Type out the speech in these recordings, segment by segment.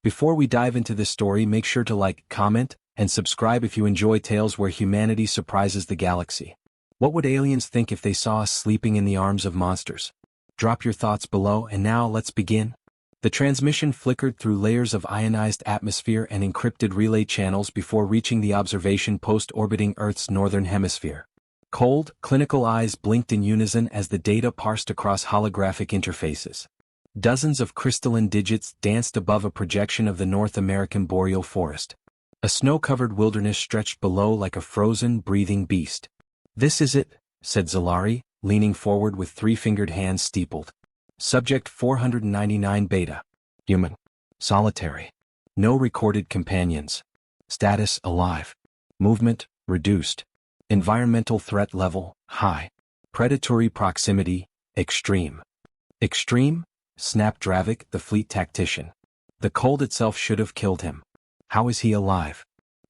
Before we dive into this story, make sure to like, comment, and subscribe if you enjoy tales where humanity surprises the galaxy. What would aliens think if they saw us sleeping in the arms of monsters? Drop your thoughts below, and now let's begin. The transmission flickered through layers of ionized atmosphere and encrypted relay channels before reaching the observation post orbiting Earth's northern hemisphere. Cold, clinical eyes blinked in unison as the data parsed across holographic interfaces. Dozens of crystalline digits danced above a projection of the North American boreal forest. A snow-covered wilderness stretched below like a frozen, breathing beast. "This is it," said Zalari, leaning forward with three-fingered hands steepled. Subject 499 Beta. Human. Solitary. No recorded companions. Status alive. Movement reduced. Environmental threat level high. Predatory proximity extreme. Extreme? Snapped Dravik, the fleet tactician. The cold itself should have killed him. How is he alive?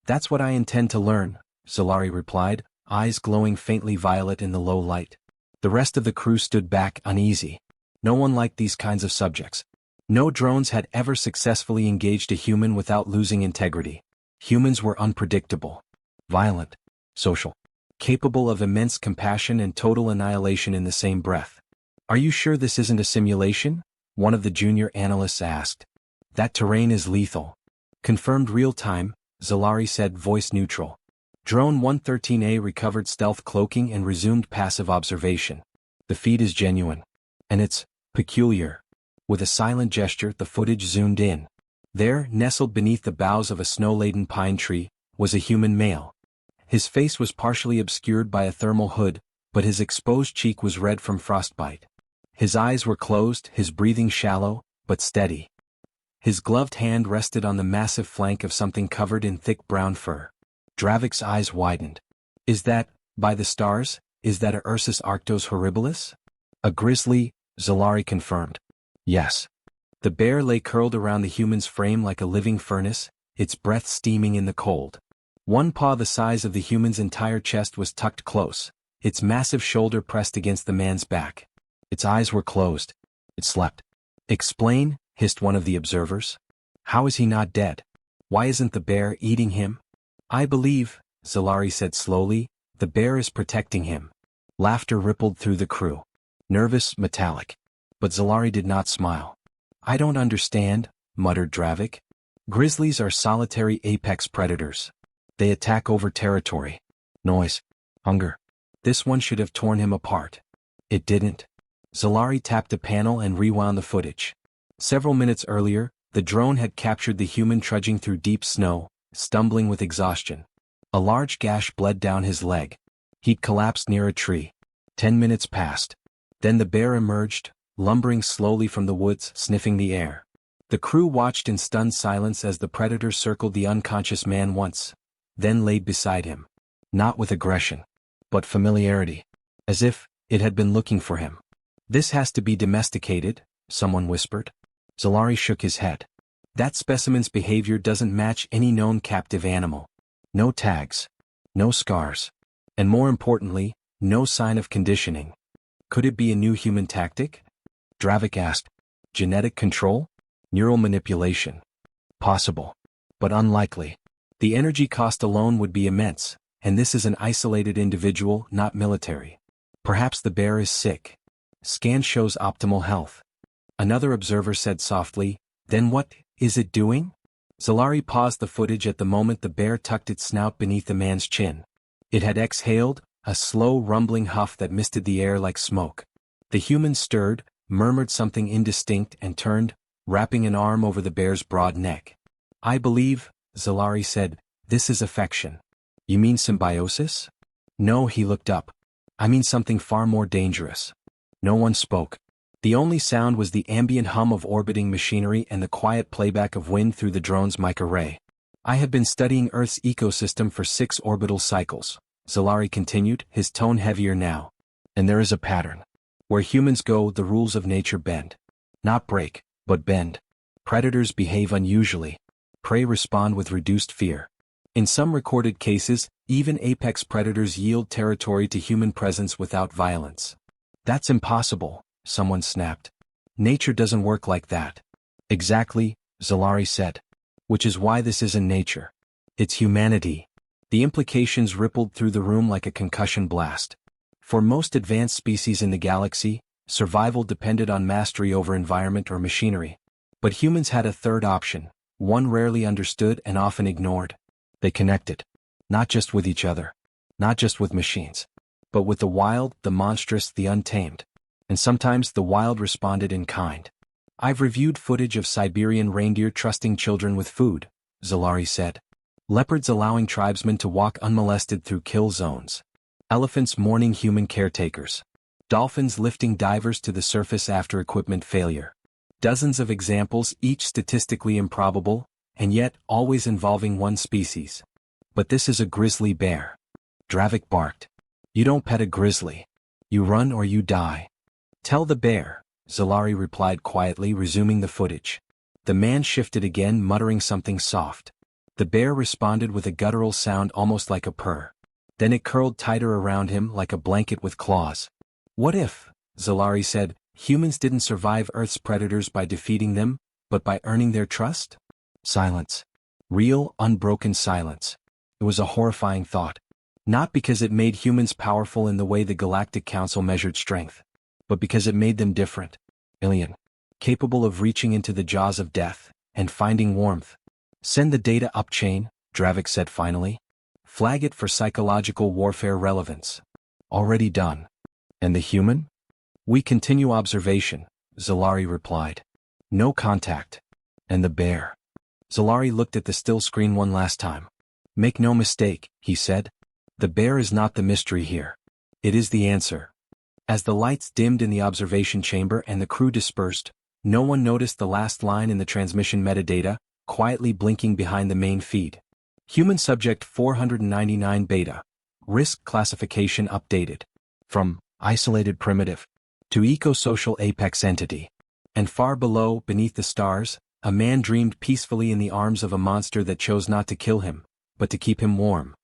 That's what I intend to learn, Zalari replied, eyes glowing faintly violet in the low light. The rest of the crew stood back, uneasy. No one liked these kinds of subjects. No drones had ever successfully engaged a human without losing integrity. Humans were unpredictable, violent, social, capable of immense compassion and total annihilation in the same breath. "Are you sure this isn't a simulation?" one of the junior analysts asked. "That terrain is lethal." "Confirmed real-time," Zalari said, voice neutral. Drone 113A recovered stealth cloaking and resumed passive observation. "The feed is genuine. And it's peculiar." With a silent gesture, the footage zoomed in. There, nestled beneath the boughs of a snow-laden pine tree, was a human male. His face was partially obscured by a thermal hood, but his exposed cheek was red from frostbite. His eyes were closed, his breathing shallow, but steady. His gloved hand rested on the massive flank of something covered in thick brown fur. Dravik's eyes widened. "Is that, by the stars, is that a Ursus arctos horribilis?" "A grizzly," Zalari confirmed. "Yes." The bear lay curled around the human's frame like a living furnace, its breath steaming in the cold. One paw the size of the human's entire chest was tucked close, its massive shoulder pressed against the man's back. Its eyes were closed. It slept. "Explain," hissed one of the observers. "How is he not dead? Why isn't the bear eating him?" "I believe," Zalari said slowly, "the bear is protecting him." Laughter rippled through the crew. Nervous, metallic. But Zalari did not smile. "I don't understand," muttered Dravik. "Grizzlies are solitary apex predators. They attack over territory. Noise. Hunger. This one should have torn him apart. It didn't." Zalari tapped a panel and rewound the footage. Several minutes earlier, the drone had captured the human trudging through deep snow, stumbling with exhaustion. A large gash bled down his leg. He'd collapsed near a tree. 10 minutes passed. Then the bear emerged, lumbering slowly from the woods, sniffing the air. The crew watched in stunned silence as the predator circled the unconscious man once, then laid beside him. Not with aggression, but familiarity. As if it had been looking for him. "This has to be domesticated," someone whispered. Zalari shook his head. "That specimen's behavior doesn't match any known captive animal. No tags. No scars. And more importantly, no sign of conditioning. Could it be a new human tactic?" Dravik asked. "Genetic control? Neural manipulation? Possible. But unlikely. The energy cost alone would be immense, and this is an isolated individual, not military. Perhaps the bear is sick. Scan shows optimal health." Another observer said softly, "Then what is it doing?" Zalari paused the footage at the moment the bear tucked its snout beneath the man's chin. It had exhaled, a slow rumbling huff that misted the air like smoke. The human stirred, murmured something indistinct and turned, wrapping an arm over the bear's broad neck. "I believe," Zalari said, "this is affection." "You mean symbiosis?" "No," he looked up. "I mean something far more dangerous." No one spoke. The only sound was the ambient hum of orbiting machinery and the quiet playback of wind through the drone's mic-array. "I have been studying Earth's ecosystem for 6 orbital cycles," Zalari continued, his tone heavier now. "And there is a pattern. Where humans go, the rules of nature bend. Not break, but bend. Predators behave unusually. Prey respond with reduced fear. In some recorded cases, even apex predators yield territory to human presence without violence." "That's impossible," someone snapped. "Nature doesn't work like that." "Exactly," Zalari said. Which is why this isn't nature. It's humanity. The implications rippled through the room like a concussion blast. For most advanced species in the galaxy, survival depended on mastery over environment or machinery. But humans had a third option, one rarely understood and often ignored. They connected. Not just with each other. Not just with machines. But with the wild, the monstrous, the untamed. And sometimes the wild responded in kind. I've reviewed footage of Siberian reindeer trusting children with food, Zalari said. Leopards allowing tribesmen to walk unmolested through kill zones. Elephants mourning human caretakers. Dolphins lifting divers to the surface after equipment failure. Dozens of examples, each statistically improbable, and yet always involving one species. But this is a grizzly bear. Dravik barked. You don't pet a grizzly. You run or you die. Tell the bear, Zalari replied quietly, resuming the footage. The man shifted again, muttering something soft. The bear responded with a guttural sound almost like a purr. Then it curled tighter around him like a blanket with claws. What if, Zalari said, humans didn't survive Earth's predators by defeating them, but by earning their trust? Silence. Real, unbroken silence. It was a horrifying thought. Not because it made humans powerful in the way the Galactic Council measured strength, but because it made them different. Alien. Capable of reaching into the jaws of death and finding warmth. Send the data up chain, Dravik said finally. Flag it for psychological warfare relevance. Already done. And the human? We continue observation, Zalari replied. No contact. And the bear? Zalari looked at the still screen one last time. Make no mistake, he said. The bear is not the mystery here. It is the answer. As the lights dimmed in the observation chamber and the crew dispersed, no one noticed the last line in the transmission metadata, quietly blinking behind the main feed. Human subject 499 beta. Risk classification updated. From isolated primitive to eco-social apex entity. And far below, beneath the stars, a man dreamed peacefully in the arms of a monster that chose not to kill him, but to keep him warm.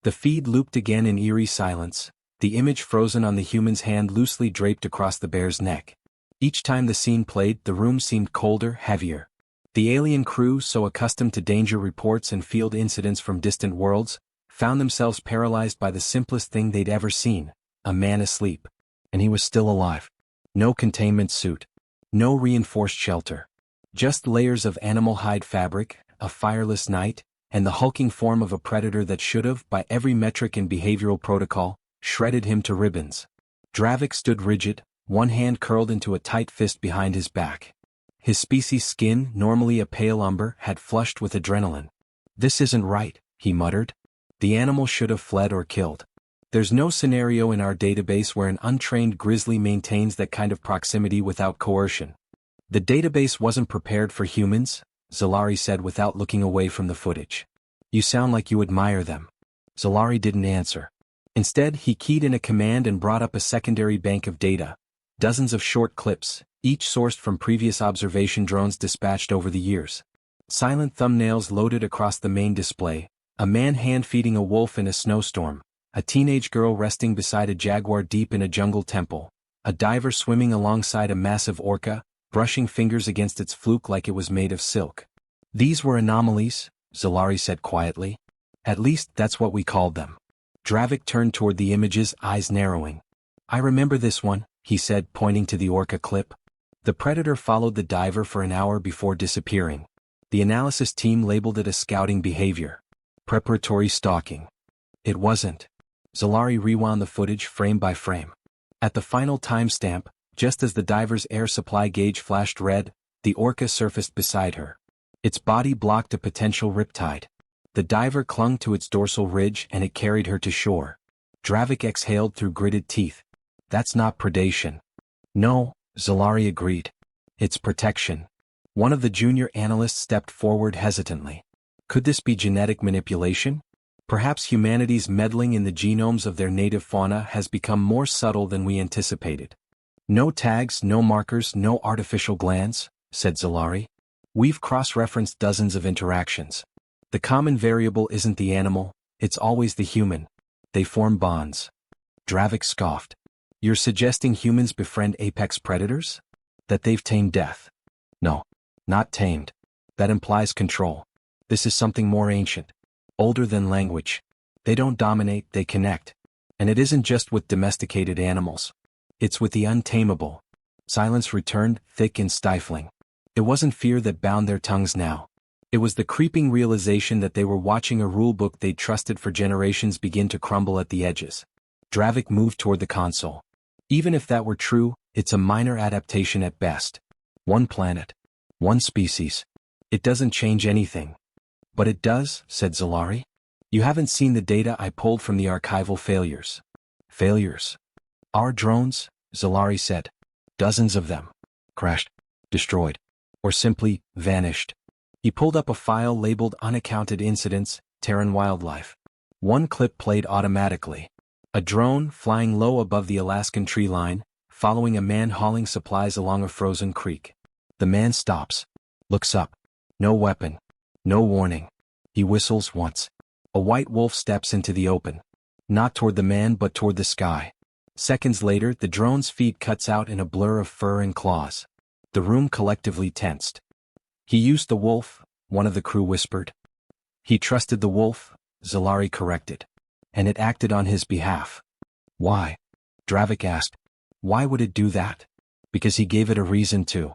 The feed looped again in eerie silence, the image frozen on the human's hand loosely draped across the bear's neck. Each time the scene played, the room seemed colder, heavier. The alien crew, so accustomed to danger reports and field incidents from distant worlds, found themselves paralyzed by the simplest thing they'd ever seen, a man asleep. And he was still alive. No containment suit. No reinforced shelter. Just layers of animal hide fabric, a fireless night, and the hulking form of a predator that should have, by every metric in behavioral protocol, shredded him to ribbons. Dravik stood rigid, one hand curled into a tight fist behind his back. His species' skin, normally a pale umber, had flushed with adrenaline. This isn't right, he muttered. The animal should have fled or killed. There's no scenario in our database where an untrained grizzly maintains that kind of proximity without coercion. The database wasn't prepared for humans, Zalari said without looking away from the footage. You sound like you admire them. Zalari didn't answer. Instead, he keyed in a command and brought up a secondary bank of data. Dozens of short clips, each sourced from previous observation drones dispatched over the years. Silent thumbnails loaded across the main display, a man hand-feeding a wolf in a snowstorm, a teenage girl resting beside a jaguar deep in a jungle temple, a diver swimming alongside a massive orca, brushing fingers against its fluke like it was made of silk. These were anomalies, Zalari said quietly. At least that's what we called them. Dravik turned toward the images, eyes narrowing. I remember this one, he said, pointing to the orca clip. The predator followed the diver for an hour before disappearing. The analysis team labeled it a scouting behavior. Preparatory stalking. It wasn't. Zalari rewound the footage frame by frame. At the final timestamp, just as the diver's air supply gauge flashed red, the orca surfaced beside her. Its body blocked a potential riptide. The diver clung to its dorsal ridge and it carried her to shore. Dravik exhaled through gritted teeth. That's not predation. No, Zalari agreed. It's protection. One of the junior analysts stepped forward hesitantly. Could this be genetic manipulation? Perhaps humanity's meddling in the genomes of their native fauna has become more subtle than we anticipated. No tags, no markers, no artificial glands, said Zalari. We've cross-referenced dozens of interactions. The common variable isn't the animal, it's always the human. They form bonds. Dravik scoffed. You're suggesting humans befriend apex predators? That they've tamed death? No. Not tamed. That implies control. This is something more ancient. Older than language. They don't dominate, they connect. And it isn't just with domesticated animals. It's with the untamable. Silence returned, thick and stifling. It wasn't fear that bound their tongues now. It was the creeping realization that they were watching a rulebook they'd trusted for generations begin to crumble at the edges. Dravik moved toward the console. Even if that were true, it's a minor adaptation at best. One planet. One species. It doesn't change anything. But it does, said Zalari. You haven't seen the data I pulled from the archival failures. Failures? Our drones, Zalari said. Dozens of them. Crashed. Destroyed. Or simply, vanished. He pulled up a file labeled Unaccounted Incidents, Terran Wildlife. One clip played automatically. A drone flying low above the Alaskan tree line, following a man hauling supplies along a frozen creek. The man stops. Looks up. No weapon. No warning. He whistles once. A white wolf steps into the open. Not toward the man but toward the sky. Seconds later, the drone's feed cuts out in a blur of fur and claws. The room collectively tensed. He used the wolf, one of the crew whispered. He trusted the wolf, Zalari corrected. And it acted on his behalf. Why? Dravik asked. Why would it do that? Because he gave it a reason to.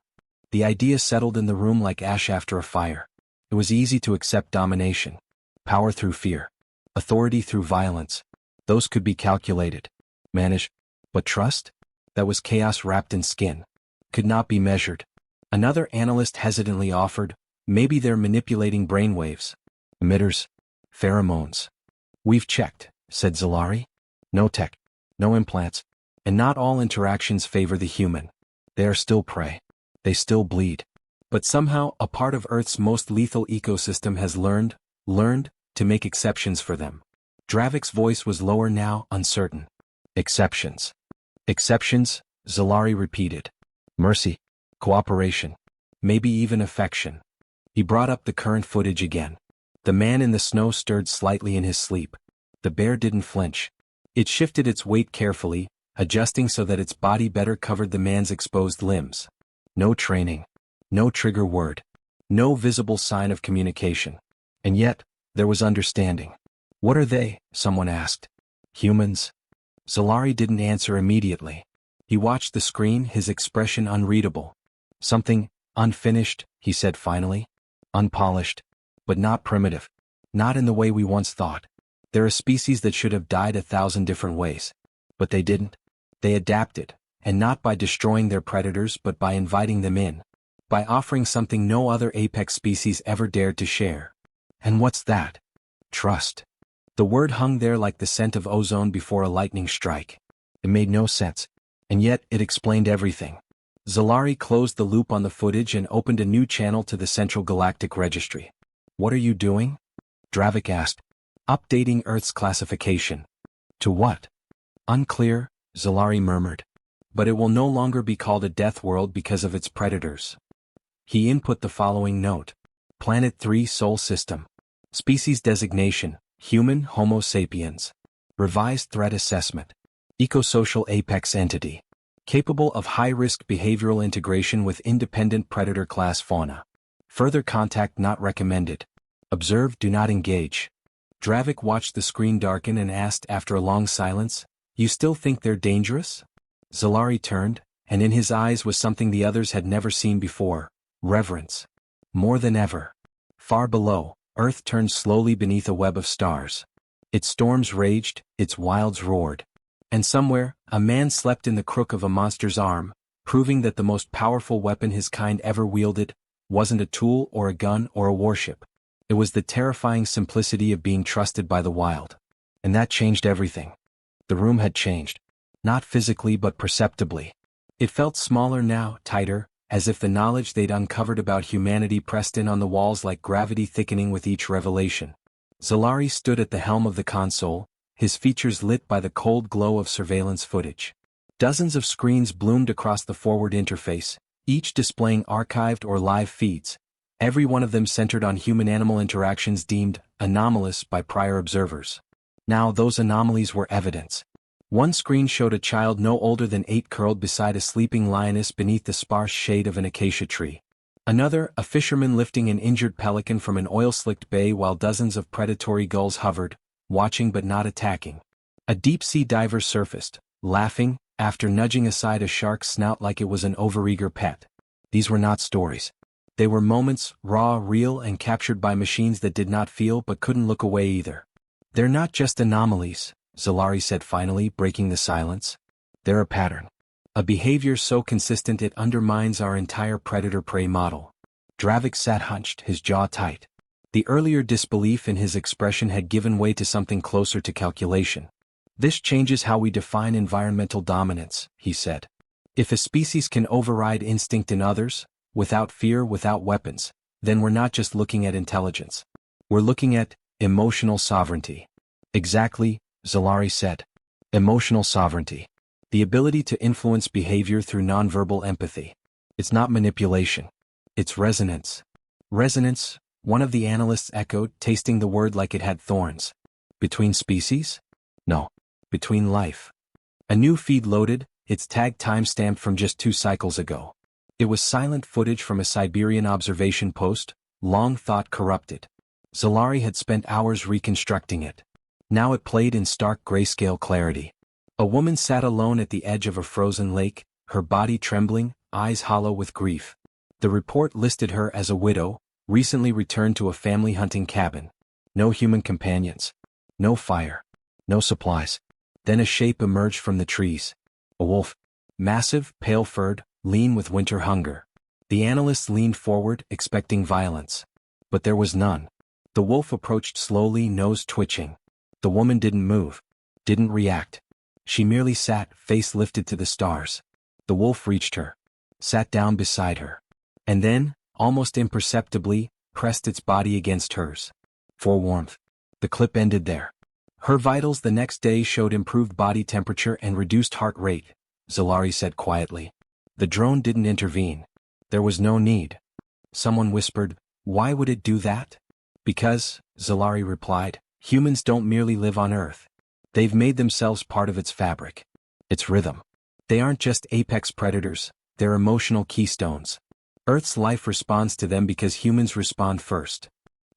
The idea settled in the room like ash after a fire. It was easy to accept domination. Power through fear. Authority through violence. Those could be calculated. Managed. But trust? That was chaos wrapped in skin. Could not be measured. Another analyst hesitantly offered, maybe they're manipulating brainwaves. Emitters. Pheromones. We've checked, said Zalari. No tech. No implants. And not all interactions favor the human. They are still prey. They still bleed. But somehow, a part of Earth's most lethal ecosystem has learned to make exceptions for them. Dravik's voice was lower now, uncertain. Exceptions. Exceptions, Zalari repeated. Mercy. Cooperation. Maybe even affection. He brought up the current footage again. The man in the snow stirred slightly in his sleep. The bear didn't flinch. It shifted its weight carefully, adjusting so that its body better covered the man's exposed limbs. No training. No trigger word. No visible sign of communication. And yet, there was understanding. What are they? Someone asked. Humans? Zalari didn't answer immediately. He watched the screen, his expression unreadable. Something, unfinished, he said finally. Unpolished. But not primitive. Not in the way we once thought. They're a species that should have died 1,000 different ways. But they didn't. They adapted, and not by destroying their predators but by inviting them in. By offering something no other apex species ever dared to share. And what's that? Trust. The word hung there like the scent of ozone before a lightning strike. It made no sense. And yet, it explained everything. Zalari closed the loop on the footage and opened a new channel to the Central Galactic Registry. What are you doing? Dravik asked. Updating Earth's classification. To what? Unclear, Zalari murmured. But it will no longer be called a death world because of its predators. He input the following note. Planet 3 Sol System. Species designation, Human Homo sapiens. Revised threat assessment. Ecosocial apex entity. Capable of high-risk behavioral integration with independent predator class fauna. Further contact not recommended. Observe, do not engage. Dravik watched the screen darken and asked after a long silence, You still think they're dangerous? Zalari turned, and in his eyes was something the others had never seen before. Reverence. More than ever. Far below, Earth turned slowly beneath a web of stars. Its storms raged, its wilds roared. And somewhere, a man slept in the crook of a monster's arm, proving that the most powerful weapon his kind ever wielded wasn't a tool or a gun or a warship. It was the terrifying simplicity of being trusted by the wild. And that changed everything. The room had changed. Not physically but perceptibly. It felt smaller now, tighter, as if the knowledge they'd uncovered about humanity pressed in on the walls like gravity thickening with each revelation. Zalari stood at the helm of the console, his features lit by the cold glow of surveillance footage. Dozens of screens bloomed across the forward interface, each displaying archived or live feeds, every one of them centered on human-animal interactions deemed anomalous by prior observers. Now those anomalies were evidence. One screen showed a child no older than 8 curled beside a sleeping lioness beneath the sparse shade of an acacia tree. Another, a fisherman lifting an injured pelican from an oil-slicked bay while dozens of predatory gulls hovered, watching but not attacking. A deep-sea diver surfaced, laughing, after nudging aside a shark's snout like it was an overeager pet. These were not stories. They were moments, raw, real, and captured by machines that did not feel but couldn't look away either. They're not just anomalies, Zalari said finally, breaking the silence. They're a pattern. A behavior so consistent it undermines our entire predator-prey model. Dravik sat hunched, his jaw tight. The earlier disbelief in his expression had given way to something closer to calculation. This changes how we define environmental dominance, he said. If a species can override instinct in others, without fear, without weapons, then we're not just looking at intelligence. We're looking at emotional sovereignty. Exactly, Zalari said. Emotional sovereignty. The ability to influence behavior through nonverbal empathy. It's not manipulation. It's resonance. Resonance, one of the analysts echoed, tasting the word like it had thorns. Between species? No. Between life. A new feed loaded, its tag time-stamped from just 2 cycles ago. It was silent footage from a Siberian observation post, long thought corrupted. Zalari had spent hours reconstructing it. Now it played in stark grayscale clarity. A woman sat alone at the edge of a frozen lake, her body trembling, eyes hollow with grief. The report listed her as a widow, recently returned to a family hunting cabin. No human companions. No fire. No supplies. Then a shape emerged from the trees. A wolf. Massive, pale-furred, lean with winter hunger. The analysts leaned forward, expecting violence. But there was none. The wolf approached slowly, nose twitching. The woman didn't move. Didn't react. She merely sat, face lifted to the stars. The wolf reached her. Sat down beside her. And then, almost imperceptibly, pressed its body against hers. For warmth. The clip ended there. Her vitals the next day showed improved body temperature and reduced heart rate, Zalari said quietly. The drone didn't intervene. There was no need. Someone whispered, "Why would it do that?" Because, Zalari replied, humans don't merely live on Earth. They've made themselves part of its fabric. Its rhythm. They aren't just apex predators, they're emotional keystones. Earth's life responds to them because humans respond first.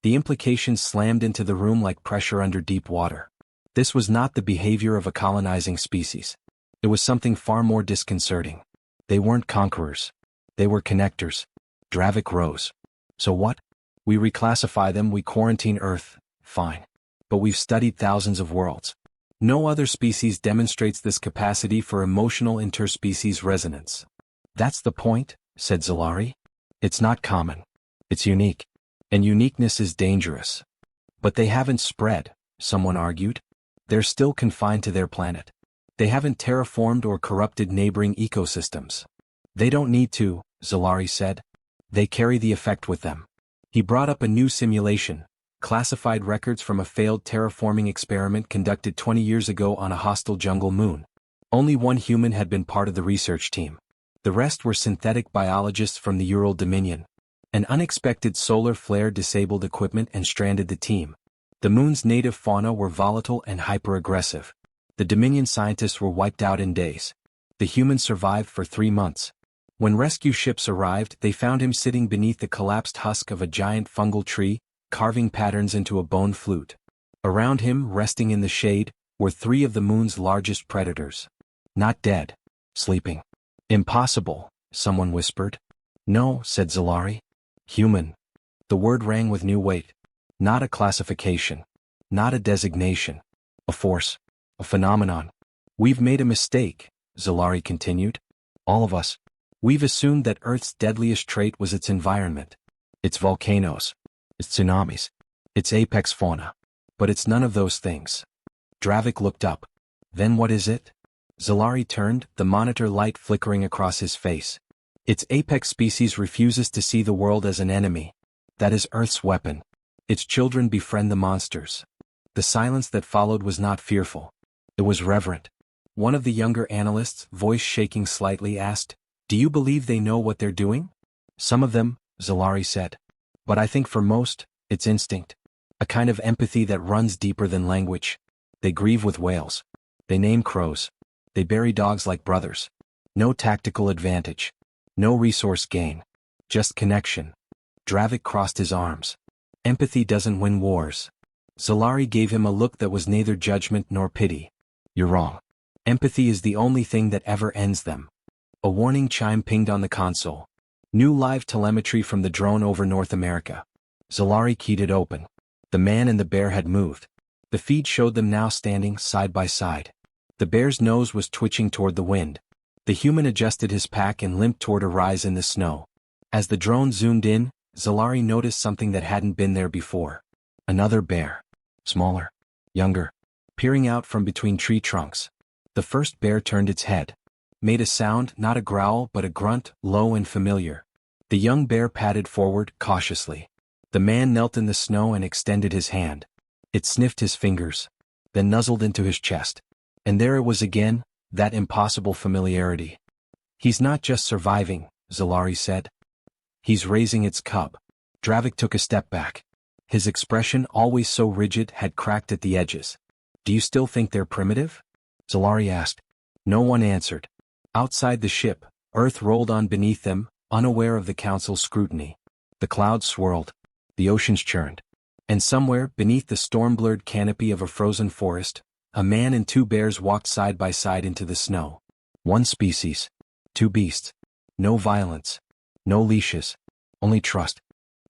The implications slammed into the room like pressure under deep water. This was not the behavior of a colonizing species. It was something far more disconcerting. They weren't conquerors. They were connectors. Dravik rose. So what? We reclassify them, we quarantine Earth, fine. But we've studied thousands of worlds. No other species demonstrates this capacity for emotional interspecies resonance. That's the point, said Zalari. It's not common. It's unique. And uniqueness is dangerous. But they haven't spread, someone argued. They're still confined to their planet. They haven't terraformed or corrupted neighboring ecosystems. They don't need to, Zalari said. They carry the effect with them. He brought up a new simulation, classified records from a failed terraforming experiment conducted 20 years ago on a hostile jungle moon. Only one human had been part of the research team. The rest were synthetic biologists from the Ural Dominion. An unexpected solar flare disabled equipment and stranded the team. The moon's native fauna were volatile and hyper-aggressive. The Dominion scientists were wiped out in days. The humans survived for 3 months. When rescue ships arrived, they found him sitting beneath the collapsed husk of a giant fungal tree, carving patterns into a bone flute. Around him, resting in the shade, were 3 of the moon's largest predators. Not dead. Sleeping. Impossible, someone whispered. No, said Zalari. Human. The word rang with new weight. Not a classification. Not a designation. A force. A phenomenon. We've made a mistake, Zalari continued. All of us. We've assumed that Earth's deadliest trait was its environment. Its volcanoes. Its tsunamis. Its apex fauna. But it's none of those things. Dravik looked up. Then what is it? Zalari turned, the monitor light flickering across his face. Its apex species refuses to see the world as an enemy. That is Earth's weapon. Its children befriend the monsters. The silence that followed was not fearful. It was reverent. One of the younger analysts, voice shaking slightly, asked, "Do you believe they know what they're doing?" Some of them, Zalari said. But I think for most, it's instinct. A kind of empathy that runs deeper than language. They grieve with whales. They name crows. They bury dogs like brothers. No tactical advantage. No resource gain. Just connection. Dravik crossed his arms. Empathy doesn't win wars. Zalari gave him a look that was neither judgment nor pity. You're wrong. Empathy is the only thing that ever ends them. A warning chime pinged on the console. New live telemetry from the drone over North America. Zalari keyed it open. The man and the bear had moved. The feed showed them now standing side by side. The bear's nose was twitching toward the wind. The human adjusted his pack and limped toward a rise in the snow. As the drone zoomed in, Zalari noticed something that hadn't been there before. Another bear. Smaller. Younger. Peering out from between tree trunks. The first bear turned its head. Made a sound, not a growl but a grunt, low and familiar. The young bear padded forward, cautiously. The man knelt in the snow and extended his hand. It sniffed his fingers. Then nuzzled into his chest. And there it was again, that impossible familiarity. He's not just surviving, Zalari said. He's raising its cub. Dravik took a step back. His expression, always so rigid, had cracked at the edges. Do you still think they're primitive? Zalari asked. No one answered. Outside the ship, Earth rolled on beneath them, unaware of the council's scrutiny. The clouds swirled. The oceans churned. And somewhere, beneath the storm-blurred canopy of a frozen forest, a man and two bears walked side by side into the snow. One species. Two beasts. No violence. No leashes. Only trust.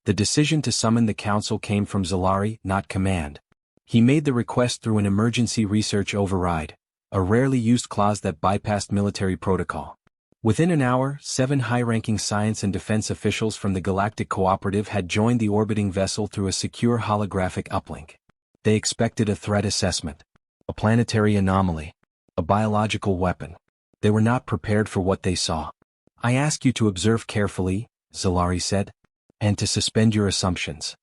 The decision to summon the council came from Zalari, not command. He made the request through an emergency research override, a rarely used clause that bypassed military protocol. Within an hour, 7 high-ranking science and defense officials from the Galactic Cooperative had joined the orbiting vessel through a secure holographic uplink. They expected a threat assessment. A planetary anomaly. A biological weapon. They were not prepared for what they saw. I ask you to observe carefully, Zalari said, and to suspend your assumptions.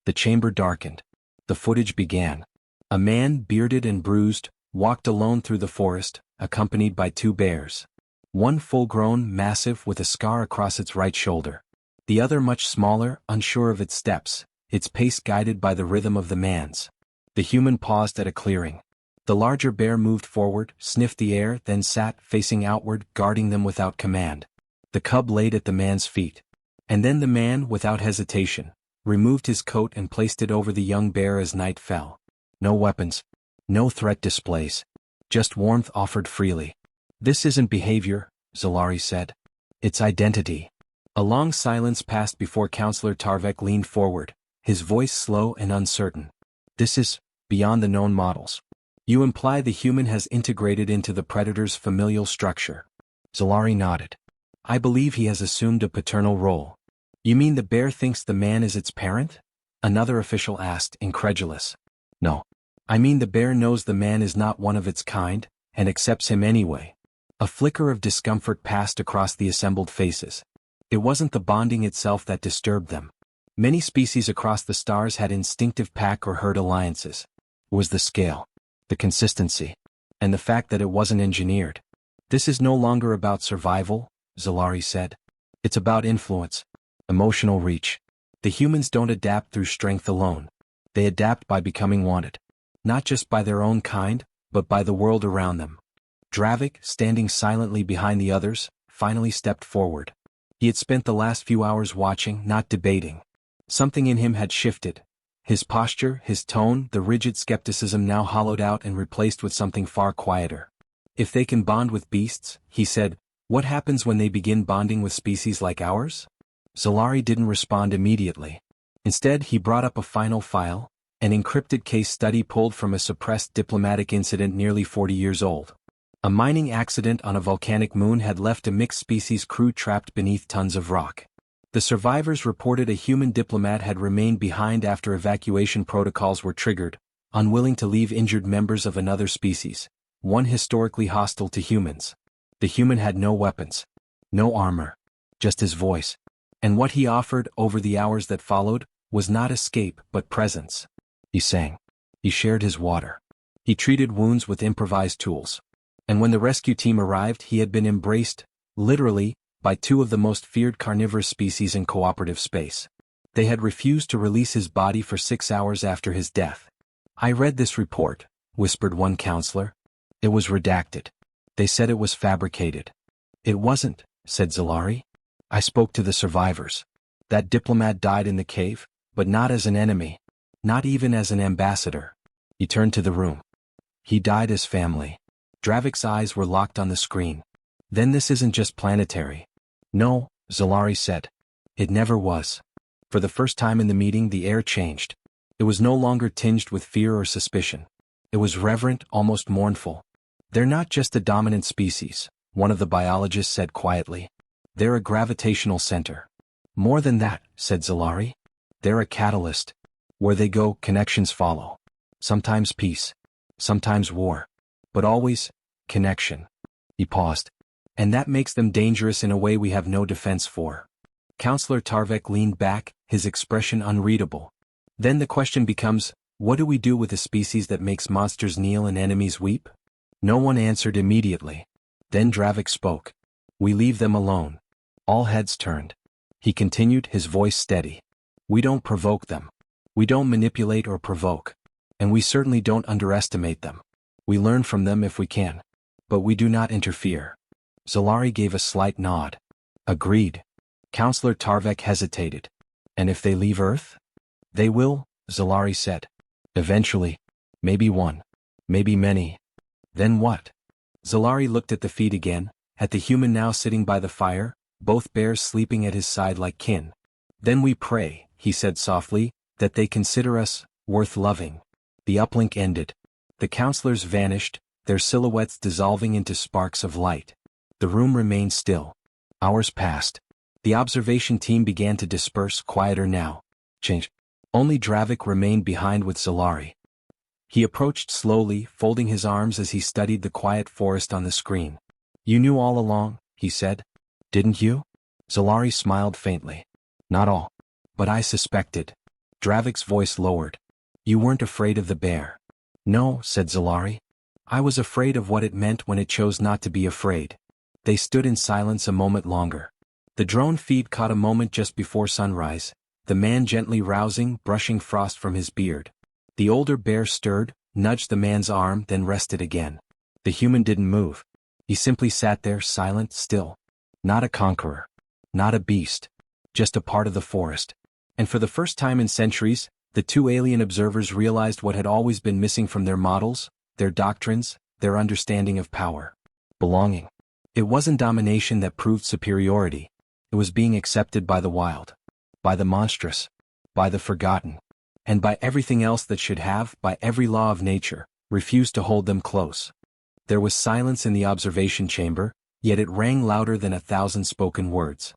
The chamber darkened. The footage began. A man, bearded and bruised, walked alone through the forest, accompanied by 2 bears. One full-grown, massive, with a scar across its right shoulder. The other much smaller, unsure of its steps, its pace guided by the rhythm of the man's. The human paused at a clearing. The larger bear moved forward, sniffed the air, then sat, facing outward, guarding them without command. The cub laid at the man's feet. And then the man, without hesitation, removed his coat and placed it over the young bear as night fell. No weapons. No threat displays. Just warmth offered freely. This isn't behavior, Zalari said. It's identity. A long silence passed before Counselor Tarvek leaned forward, his voice slow and uncertain. This is beyond the known models. You imply the human has integrated into the predator's familial structure. Zalari nodded. I believe he has assumed a paternal role. You mean the bear thinks the man is its parent? Another official asked, incredulous. No. I mean the bear knows the man is not one of its kind, and accepts him anyway. A flicker of discomfort passed across the assembled faces. It wasn't the bonding itself that disturbed them. Many species across the stars had instinctive pack or herd alliances. It was the scale, the consistency, and the fact that it wasn't engineered. This is no longer about survival, Zalari said. It's about influence, emotional reach. The humans don't adapt through strength alone. They adapt by becoming wanted. Not just by their own kind, but by the world around them. Dravik, standing silently behind the others, finally stepped forward. He had spent the last few hours watching, not debating. Something in him had shifted. His posture, his tone, the rigid skepticism now hollowed out and replaced with something far quieter. If they can bond with beasts, he said, what happens when they begin bonding with species like ours? Zalari didn't respond immediately. Instead, he brought up a final file, an encrypted case study pulled from a suppressed diplomatic incident nearly 40 years old. A mining accident on a volcanic moon had left a mixed-species crew trapped beneath tons of rock. The survivors reported a human diplomat had remained behind after evacuation protocols were triggered, unwilling to leave injured members of another species, one historically hostile to humans. The human had no weapons, no armor, just his voice. And what he offered, over the hours that followed, was not escape but presence. He sang. He shared his water. He treated wounds with improvised tools. And when the rescue team arrived, he had been embraced, literally, by 2 of the most feared carnivorous species in cooperative space. They had refused to release his body for 6 hours after his death. I read this report, whispered one counselor. It was redacted. They said it was fabricated. It wasn't, said Zalari. I spoke to the survivors. That diplomat died in the cave, but not as an enemy. Not even as an ambassador. He turned to the room. He died as family. Dravik's eyes were locked on the screen. Then this isn't just planetary. No, Zalari said. It never was. For the first time in the meeting, the air changed. It was no longer tinged with fear or suspicion. It was reverent, almost mournful. They're not just a dominant species, one of the biologists said quietly. They're a gravitational center. More than that, said Zalari. They're a catalyst. Where they go, connections follow. Sometimes peace. Sometimes war. But always, connection. He paused. And that makes them dangerous in a way we have no defense for. Counselor Tarvek leaned back, his expression unreadable. Then the question becomes, what do we do with a species that makes monsters kneel and enemies weep? No one answered immediately. Then Dravik spoke. We leave them alone. All heads turned. He continued, his voice steady. We don't provoke them. We don't manipulate or provoke. And we certainly don't underestimate them. We learn from them if we can. But we do not interfere. Zalari gave a slight nod. Agreed. Counselor Tarvek hesitated. And if they leave Earth? They will, Zalari said. Eventually. Maybe one. Maybe many. Then what? Zalari looked at the feet again, at the human now sitting by the fire, both bears sleeping at his side like kin. Then we pray, he said softly, that they consider us worth loving. The uplink ended. The counselors vanished, their silhouettes dissolving into sparks of light. The room remained still. Hours passed. The observation team began to disperse, quieter now. Change. Only Dravik remained behind with Zalari. He approached slowly, folding his arms as he studied the quiet forest on the screen. You knew all along, he said. Didn't you? Zalari smiled faintly. Not all. But I suspected. Dravik's voice lowered. You weren't afraid of the bear. No, said Zalari. I was afraid of what it meant when it chose not to be afraid. They stood in silence a moment longer. The drone feed caught a moment just before sunrise, the man gently rousing, brushing frost from his beard. The older bear stirred, nudged the man's arm, then rested again. The human didn't move. He simply sat there, silent, still. Not a conqueror. Not a beast. Just a part of the forest. And for the first time in centuries, the two alien observers realized what had always been missing from their models, their doctrines, their understanding of power. Belonging. It wasn't domination that proved superiority. It was being accepted by the wild. By the monstrous. By the forgotten. And by everything else that should have, by every law of nature, refused to hold them close. There was silence in the observation chamber, yet it rang louder than 1,000 spoken words.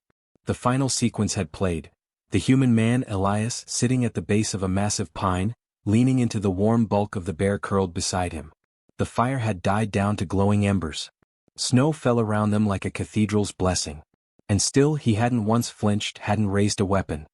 The final sequence had played. The human man, Elias, sitting at the base of a massive pine, leaning into the warm bulk of the bear curled beside him. The fire had died down to glowing embers. Snow fell around them like a cathedral's blessing. And still he hadn't once flinched, hadn't raised a weapon.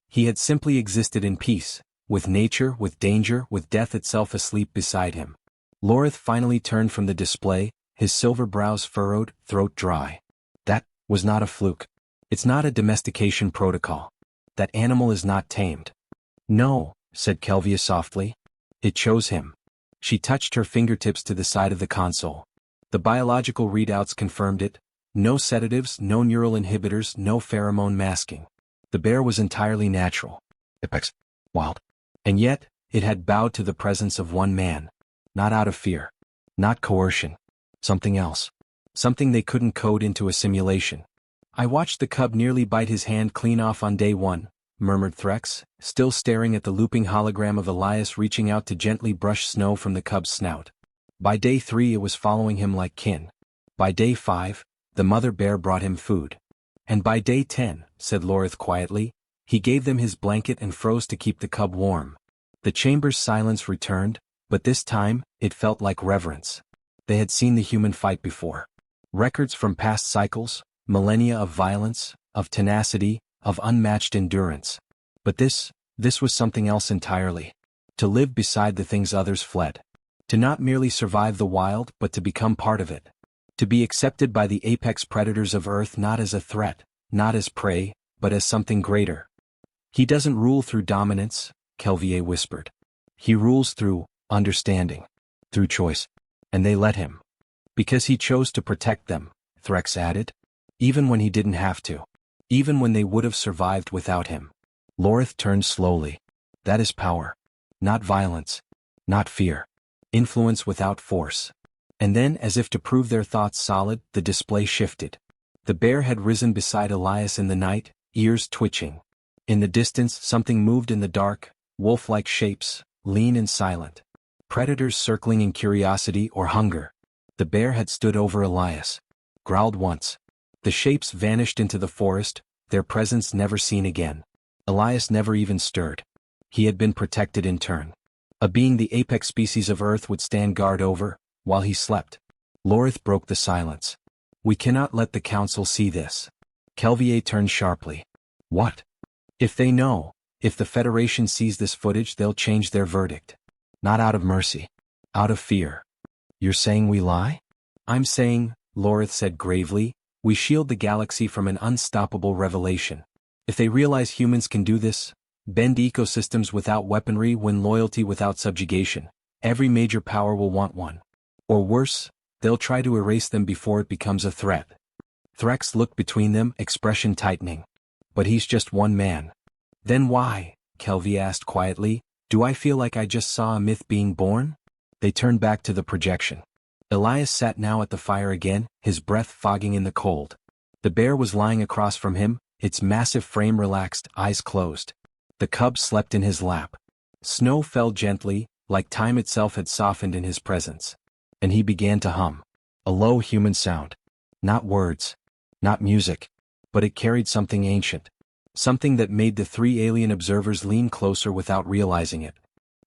He had simply existed in peace, with nature, with danger, with death itself asleep beside him. Lorith finally turned from the display, his silver brows furrowed, throat dry. That was not a fluke. It's not a domestication protocol. That animal is not tamed. No, said Kelvia softly. It chose him. She touched her fingertips to the side of the console. The biological readouts confirmed it. No sedatives, no neural inhibitors, no pheromone masking. The bear was entirely natural. Apex. Wild. And yet, it had bowed to the presence of one man. Not out of fear. Not coercion. Something else. Something they couldn't code into a simulation. I watched the cub nearly bite his hand clean off on day one, murmured Threx, still staring at the looping hologram of Elias reaching out to gently brush snow from the cub's snout. By day 3 it was following him like kin. By day 5, the mother bear brought him food. And by day 10, said Lorith quietly, he gave them his blanket and froze to keep the cub warm. The chamber's silence returned, but this time, it felt like reverence. They had seen the human fight before. Records from past cycles, millennia of violence, of tenacity, of unmatched endurance. But this was something else entirely. To live beside the things others fled. To not merely survive the wild, but to become part of it. To be accepted by the apex predators of Earth not as a threat, not as prey, but as something greater. He doesn't rule through dominance, Kelvier whispered. He rules through understanding, through choice. And they let him. Because he chose to protect them, Threx added. Even when he didn't have to. even when they would have survived without him. Lorith turned slowly. That is power. Not violence. Not fear. Influence without force. And then, as if to prove their thoughts solid, the display shifted. The bear had risen beside Elias in the night, ears twitching. In the distance, something moved in the dark, wolf-like shapes, lean and silent. Predators circling in curiosity or hunger. The bear had stood over Elias. Growled once. The shapes vanished into the forest, their presence never seen again. Elias never even stirred. He had been protected in turn. A being the apex species of Earth would stand guard over, while he slept. Lorith broke the silence. We cannot let the council see this. Kelvier turned sharply. What? If they know, if the Federation sees this footage, they'll change their verdict. Not out of mercy. Out of fear. You're saying we lie? I'm saying, Lorith said gravely, we shield the galaxy from an unstoppable revelation. If they realize humans can do this, bend ecosystems without weaponry, win loyalty without subjugation, every major power will want one. Or worse, they'll try to erase them before it becomes a threat. Threx looked between them, expression tightening. But he's just one man. Then why, Kelvy asked quietly, do I feel like I just saw a myth being born? They turned back to the projection. Elias sat now at the fire again, his breath fogging in the cold. The bear was lying across from him, its massive frame relaxed, eyes closed. The cub slept in his lap. Snow fell gently, like time itself had softened in his presence. And he began to hum. A low human sound. Not words. Not music. But it carried something ancient. Something that made the three alien observers lean closer without realizing it.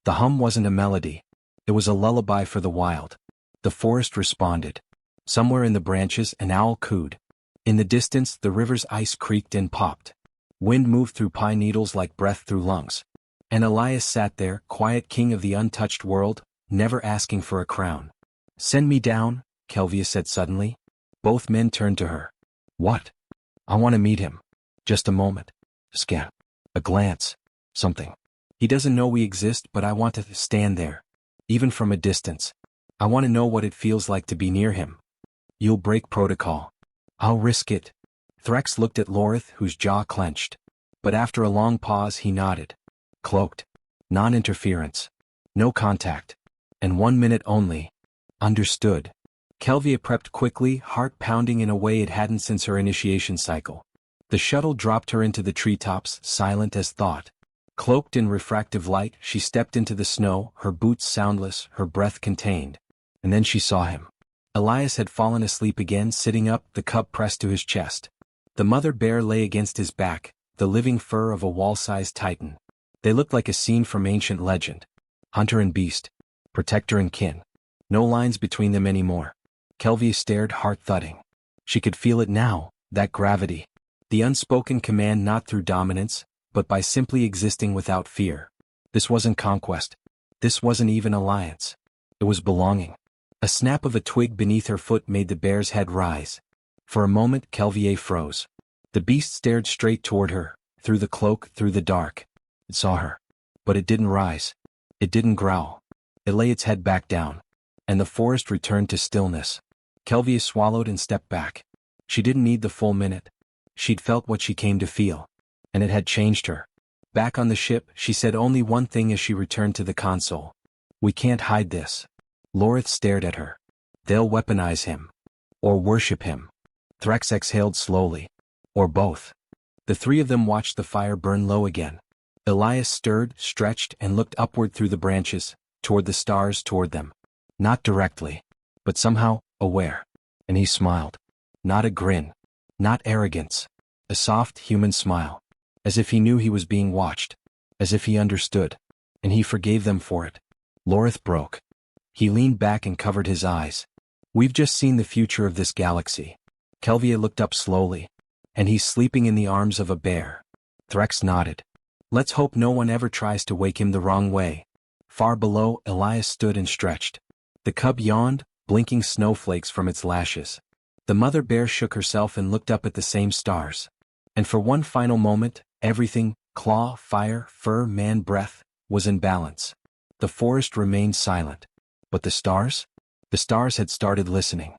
The hum wasn't a melody. It was a lullaby for the wild. The forest responded. Somewhere in the branches, an owl cooed. In the distance, the river's ice creaked and popped. Wind moved through pine needles like breath through lungs. And Elias sat there, quiet king of the untouched world, never asking for a crown. Send me down, Kelvia said suddenly. Both men turned to her. What? I want to meet him. Just a moment. Scan. A glance. Something. He doesn't know we exist, but I want to stand there. Even from a distance. I want to know what it feels like to be near him. You'll break protocol. I'll risk it. Threx looked at Lorith, whose jaw clenched. But after a long pause he nodded. Cloaked. Non-interference. No contact. And 1 minute only. Understood. Kelvia prepped quickly, heart pounding in a way it hadn't since her initiation cycle. The shuttle dropped her into the treetops, silent as thought. Cloaked in refractive light, she stepped into the snow, her boots soundless, her breath contained. And then she saw him. Elias had fallen asleep again, sitting up, the cub pressed to his chest. The mother bear lay against his back, the living fur of a wall-sized titan. They looked like a scene from ancient legend. Hunter and beast. Protector and kin. No lines between them anymore. Kelvia stared, heart thudding. She could feel it now, that gravity. The unspoken command, not through dominance, but by simply existing without fear. This wasn't conquest. This wasn't even alliance. It was belonging. A snap of a twig beneath her foot made the bear's head rise. For a moment, Kelvier froze. The beast stared straight toward her, through the cloak, through the dark. It saw her. But it didn't rise. It didn't growl. It lay its head back down. And the forest returned to stillness. Kelvia swallowed and stepped back. She didn't need the full minute. She'd felt what she came to feel. And it had changed her. Back on the ship, she said only one thing as she returned to the console. We can't hide this. Lorith stared at her. They'll weaponize him. Or worship him. Threx exhaled slowly. Or both. The three of them watched the fire burn low again. Elias stirred, stretched, and looked upward through the branches, toward the stars, toward them. Not directly. But somehow, aware. And he smiled. Not a grin. Not arrogance. A soft, human smile. As if he knew he was being watched. As if he understood. And he forgave them for it. Lorith broke. He leaned back and covered his eyes. We've just seen the future of this galaxy. Kelvia looked up slowly. And he's sleeping in the arms of a bear. Threx nodded. Let's hope no one ever tries to wake him the wrong way. Far below, Elias stood and stretched. The cub yawned, blinking snowflakes from its lashes. The mother bear shook herself and looked up at the same stars. And for one final moment, everything, claw, fire, fur, man, breath, was in balance. The forest remained silent. But the stars? The stars had started listening.